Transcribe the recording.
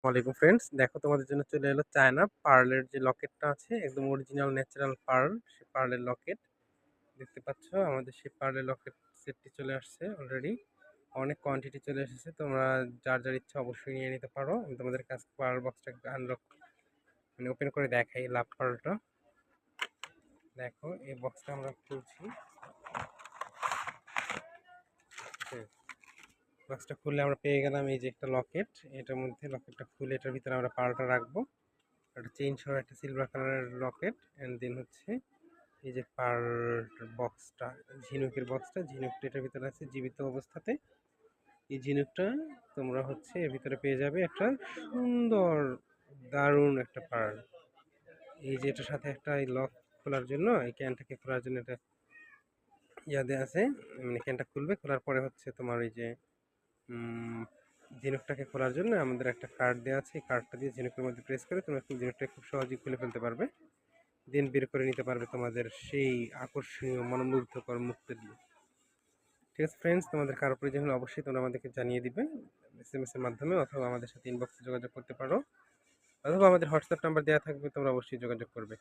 ওয়ালাইকুম ফ্রেন্ডস, দেখো তোমাদের জন্য চলে এলো চায়না পার্লের যে লকেটটা আছে, একদম অরিজিনাল ন্যাচারাল পার্ল। সে পার্লের লকেট দেখতে পাচ্ছ, আমাদের সেই পার্লের লকেট সেটটি চলে আসছে অলরেডি। অনেক কোয়ান্টিটি চলে এসেছে, তোমরা যার যার ইচ্ছা অবশ্যই নিয়ে নিতে পারো। আমি তোমাদের কাছে পার্ল বক্সটা আনলক ওপেন করে দেখাই। লাভ পার্লটা দেখো, এই বক্সটা আমরা খুলছি। বক্সটা খুললে আমরা পেয়ে গেলাম এই যে একটা লকেট। এটার মধ্যে লকেটটা খুলে এটার ভিতরে আমরা পার্লটা রাখবো। একটা চেইন সহ একটা সিলভার কালারের লকেট, অ্যান্ড দেন হচ্ছে এই যে পার বক্সটা, ঝিনুকের বক্সটা, ঝিনুকটা এটার ভিতরে আছে জীবিত অবস্থাতে। এই ঝিনুকটা তোমরা হচ্ছে এর ভিতরে পেয়ে যাবে একটা সুন্দর দারুণ একটা পার্ল। এই যে এটার সাথে একটা এই লক খোলার জন্য, এই ক্যানটাকে খোলার জন্য এটা ইয়াদে আছে, মানে ক্যানটা খুলবে, খোলার পরে হচ্ছে তোমার এই যে ঝিনুকটাকে খোলার জন্য আমাদের একটা কার্ড দেওয়া আছে। এই কার্ডটা দিয়ে ঝিনুকের মধ্যে প্রেস করে তোমরা ঝিনুকটাকে খুব সহজেই খুলে ফেলতে পারবে। দিন বের করে নিতে পারবে তোমাদের সেই আকর্ষণীয় মনোমুগ্ধকর মুক্তি দিয়ে। ঠিক আছে ফ্রেন্ডস, তোমাদের কারো প্রয়োজন হলে অবশ্যই তোমরা আমাদেরকে জানিয়ে দিবে SMS এর মাধ্যমে, অথবা আমাদের সাথে ইনবক্সে যোগাযোগ করতে পারো, অথবা আমাদের হোয়াটসঅ্যাপ নাম্বার দেওয়া থাকবে, তোমরা অবশ্যই যোগাযোগ করবে।